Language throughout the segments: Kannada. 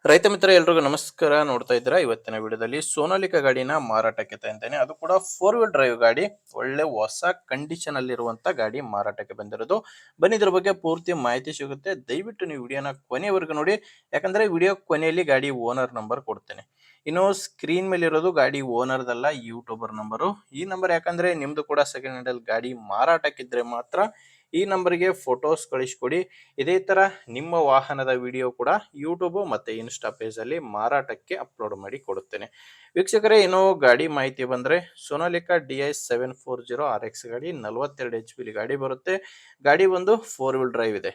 ರೈತ ಮಿತ್ರ ಎಲ್ರಿಗೂ ನಮಸ್ಕಾರ. ನೋಡ್ತಾ ಇದ್ದೀರಾ ಇವತ್ತಿನ ವಿಡಿಯೋದಲ್ಲಿ ಸೋನಾಲಿಕಾ ಗಾಡಿನ ಮಾರಾಟಕ್ಕೆ ತಂದಿದ್ದೇನೆ. ಅದು ಕೂಡ 4 ವೀಲ್ ಡ್ರೈವ್ ಗಾಡಿ, ಒಳ್ಳೆ ಹೊಸ ಕಂಡೀಷನ್ ಅಲ್ಲಿ ಇರುವಂತ ಗಾಡಿ ಮಾರಾಟಕ್ಕೆ ಬಂದಿರೋದು. ಬನ್ನಿ ಇದ್ರ ಬಗ್ಗೆ ಪೂರ್ತಿ ಮಾಹಿತಿ ಸಿಗುತ್ತೆ. ದಯವಿಟ್ಟು ನೀವು ವಿಡಿಯೋನ ಕೊನೆವರೆಗೂ ನೋಡಿ, ಯಾಕಂದ್ರೆ ವಿಡಿಯೋ ಕೊನೆಯಲ್ಲಿ ಗಾಡಿ ಓನರ್ ನಂಬರ್ ಕೊಡ್ತೇನೆ. ಇನ್ನು ಸ್ಕ್ರೀನ್ ಮೇಲೆ ಇರೋದು ಗಾಡಿ ಓನರ್ದಲ್ಲ, ಯೂಟ್ಯೂಬರ್ ನಂಬರು. ಈ ನಂಬರ್ ಯಾಕಂದ್ರೆ ನಿಮ್ದು ಕೂಡ ಸೆಕೆಂಡ್ ಹ್ಯಾಂಡ್ ಅಲ್ಲಿ ಗಾಡಿ ಮಾರಾಟಕ್ಕಿದ್ರೆ ಮಾತ್ರ ಈ ನಂಬರ್ಗೆ ಫೋಟೋಸ್ ಕಳಿಸ್ಕೊಡಿ. ಇದೇ ತರ ನಿಮ್ಮ ವಾಹನದ ವಿಡಿಯೋ ಕೂಡ ಯೂಟ್ಯೂಬ್ ಮತ್ತೆ ಇನ್ಸ್ಟಾ ಪೇಜ್ ಅಲ್ಲಿ ಮಾರಾಟಕ್ಕೆ ಅಪ್ಲೋಡ್ ಮಾಡಿ ಕೊಡುತ್ತೇನೆ. ವೀಕ್ಷಕರೇ, ಇನ್ನು ಗಾಡಿ ಮಾಹಿತಿ ಬಂದ್ರೆ ಸೋನಾಲಿಕಾ DI 740 RX ಗಾಡಿ 42 HP ಗಾಡಿ ಬರುತ್ತೆ. ಗಾಡಿ ಒಂದು 4 ವೀಲ್ ಡ್ರೈವ್ ಇದೆ.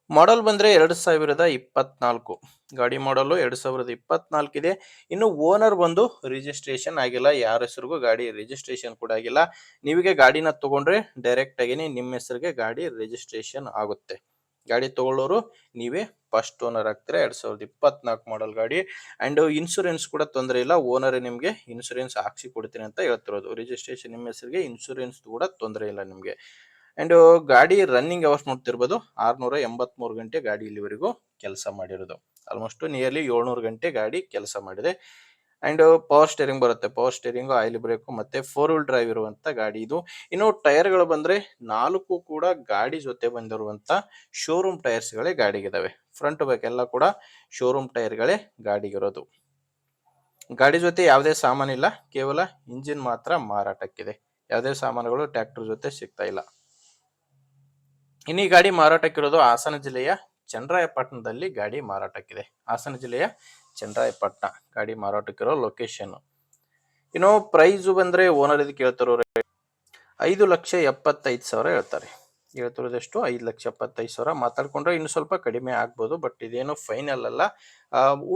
ಮಾಡೆಲ್ ಬಂದ್ರೆ 2024 ಗಾಡಿ ಮಾಡಲು 2024 ಇದೆ. ಇನ್ನು ಓನರ್ ಬಂದು ರಿಜಿಸ್ಟ್ರೇಷನ್ ಆಗಿಲ್ಲ, ಯಾರ ಹೆಸರಿಗೂ ಗಾಡಿ ರಿಜಿಸ್ಟ್ರೇಷನ್ ಕೂಡ ಆಗಿಲ್ಲ. ನೀವಿಗೆ ಗಾಡಿನ ತಗೊಂಡ್ರೆ ಡೈರೆಕ್ಟ್ ಆಗಿ ನಿಮ್ಮ ಹೆಸರಿಗೆ ಗಾಡಿ ರಿಜಿಸ್ಟ್ರೇಷನ್ ಆಗುತ್ತೆ. ಗಾಡಿ ತಗೊಳ್ಳೋರು ನೀವೇ ಫಸ್ಟ್ ಓನರ್ ಆಗ್ತೀರಾ. 2024 ಮಾಡೆಲ್ ಗಾಡಿ. ಅಂಡ್ ಇನ್ಶೂರೆನ್ಸ್ ಕೂಡ ತೊಂದರೆ ಇಲ್ಲ, ಓನರ್ ನಿಮ್ಗೆ ಇನ್ಶೂರೆನ್ಸ್ ಹಾಕ್ಸಿ ಕೊಡ್ತೀನಿ ಅಂತ ಹೇಳ್ತಿರೋದು. ರಿಜಿಸ್ಟ್ರೇಷನ್ ನಿಮ್ಮ ಹೆಸರಿಗೆ, ಇನ್ಶೂರೆನ್ಸ್ ಕೂಡ ತೊಂದರೆ ಇಲ್ಲ ನಿಮ್ಗೆ. ಅಂಡ್ ಗಾಡಿ ರನ್ನಿಂಗ್ ಅವರ್ಸ್ ನೋಡ್ತಿರ್ಬೋದು, 683 ಗಂಟೆ ಗಾಡಿ ಇಲ್ಲಿವರೆಗೂ ಕೆಲಸ ಮಾಡಿರೋದು. ಆಲ್ಮೋಸ್ಟ್ ನಿಯರ್ಲಿ 700 ಗಂಟೆ ಗಾಡಿ ಕೆಲಸ ಮಾಡಿದೆ. ಅಂಡ್ ಪವರ್ ಸ್ಟೇರಿಂಗ್ ಬರುತ್ತೆ, ಪವರ್ ಸ್ಟೇರಿಂಗ್, ಆಯಿಲ್ ಬ್ರೇಕ್ ಮತ್ತೆ 4 ವೀಲ್ ಡ್ರೈವ್ ಇರುವಂತ ಗಾಡಿ ಇದು. ಇನ್ನು ಟೈರ್ ಗಳು ಬಂದ್ರೆ 4 ಕೂಡ ಗಾಡಿ ಜೊತೆ ಬಂದಿರುವಂತ ಶೋರೂಮ್ ಟೈರ್ಸ್ ಗಳೇ ಗಾಡಿಗಿದಾವೆ. ಫ್ರಂಟ್ ಬ್ಯಾಕ್ ಎಲ್ಲ ಕೂಡ ಶೋರೂಮ್ ಟೈರ್ ಗಳೇ ಗಾಡಿಗಿರೋದು. ಗಾಡಿ ಜೊತೆ ಯಾವುದೇ ಸಾಮಾನಿಲ್ಲ, ಕೇವಲ ಇಂಜಿನ್ ಮಾತ್ರ ಮಾರಾಟಕ್ಕಿದೆ. ಯಾವುದೇ ಸಾಮಾನುಗಳು ಟ್ರ್ಯಾಕ್ಟರ್ ಜೊತೆ ಸಿಗ್ತಾ ಇಲ್ಲ. ಇನ್ನು ಈ ಗಾಡಿ ಮಾರಾಟಕ್ಕಿರೋದು ಹಾಸನ ಜಿಲ್ಲೆಯ ಚನ್ನರಾಯಪಟ್ಟಣದಲ್ಲಿ ಗಾಡಿ ಮಾರಾಟಕ್ಕಿದೆ. ಹಾಸನ ಜಿಲ್ಲೆಯ ಚನ್ನರಾಯಪಟ್ಟಣ ಗಾಡಿ ಮಾರಾಟಕ್ಕಿರೋ ಲೊಕೇಶನ್. ಇನ್ನು ಪ್ರೈಸ್ ಬಂದ್ರೆ ಓನರ್ ಇದಕ್ಕೆ ಹೇಳ್ತಾರೋ 5,75,000 ಹೇಳ್ತಾರೆ. ಹೇಳ್ತಿರೋದೆಷ್ಟು? 5,75,000. ಮಾತಾಡ್ಕೊಂಡ್ರೆ ಇನ್ನು ಸ್ವಲ್ಪ ಕಡಿಮೆ ಆಗ್ಬೋದು, ಬಟ್ ಇದೇನು ಫೈನಲ್ ಅಲ್ಲ.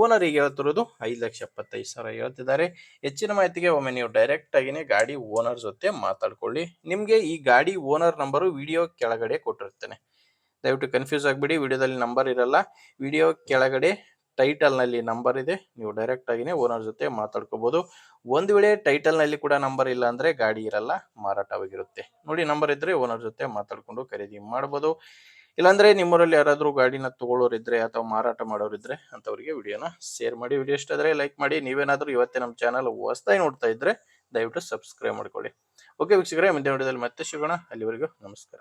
ಓನರಿಗೆ ಹೇಳ್ತಿರೋದು 5,75,000 ಹೇಳ್ತಿದ್ದಾರೆ. ಹೆಚ್ಚಿನ ಮಾಹಿತಿಗೆ ಒಮ್ಮೆ ನೀವು ಡೈರೆಕ್ಟ್ ಆಗಿನೇ ಗಾಡಿ ಓನರ್ ಜೊತೆ ಮಾತಾಡ್ಕೊಳ್ಳಿ. ನಿಮ್ಗೆ ಈ ಗಾಡಿ ಓನರ್ ನಂಬರು ವಿಡಿಯೋ ಕೆಳಗಡೆ ಕೊಟ್ಟಿರ್ತೇನೆ. ದಯವಿಟ್ಟು ಕನ್ಫ್ಯೂಸ್ ಆಗ್ಬಿಡಿ, ವಿಡಿಯೋದಲ್ಲಿ ನಂಬರ್ ಇರಲ್ಲ. ವಿಡಿಯೋ ಕೆಳಗಡೆ ಟೈಟಲ್ ನಲ್ಲಿ ನಂಬರ್ ಇದೆ, ನೀವು ಡೈರೆಕ್ಟ್ ಆಗಿನೇ ಓನರ್ ಜೊತೆ ಮಾತಾಡ್ಕೋಬಹುದು. ಒಂದು ವೇಳೆ ಟೈಟಲ್ ನಲ್ಲಿ ಕೂಡ ನಂಬರ್ ಇಲ್ಲ ಅಂದ್ರೆ ಗಾಡಿ ಇರಲ್ಲ, ಮಾರಾಟವಾಗಿರುತ್ತೆ. ನೋಡಿ, ನಂಬರ್ ಇದ್ರೆ ಓನರ್ ಜೊತೆ ಮಾತಾಡ್ಕೊಂಡು ಖರೀದಿ ಮಾಡಬಹುದು. ಇಲ್ಲಾಂದ್ರೆ ನಿಮ್ಮೂರಲ್ಲಿ ಯಾರಾದ್ರೂ ಗಾಡಿನ ತಗೊಳ್ಳೋರಿದ್ರೆ ಅಥವಾ ಮಾರಾಟ ಮಾಡೋರಿದ್ರೆ ಅಂತವರಿಗೆ ವಿಡಿಯೋನ ಶೇರ್ ಮಾಡಿ. ವಿಡಿಯೋ ಇಷ್ಟ ಆದ್ರೆ ಲೈಕ್ ಮಾಡಿ. ನೀವೇನಾದ್ರೂ ಇವತ್ತೇ ನಮ್ಮ ಚಾನಲ್ ಹೊಸದಾಗಿ ನೋಡ್ತಾ ಇದ್ರೆ ದಯವಿಟ್ಟು ಸಬ್ಸ್ಕ್ರೈಬ್ ಮಾಡ್ಕೊಳ್ಳಿ. ಓಕೆ ವೀಕ್ಷಕರೇ, ಮುಂದಿನ ವಿಡಿಯೋದಲ್ಲಿ ಮತ್ತೆ ಸಿಗೋಣ. ಅಲ್ಲಿವರೆಗೂ ನಮಸ್ಕಾರ.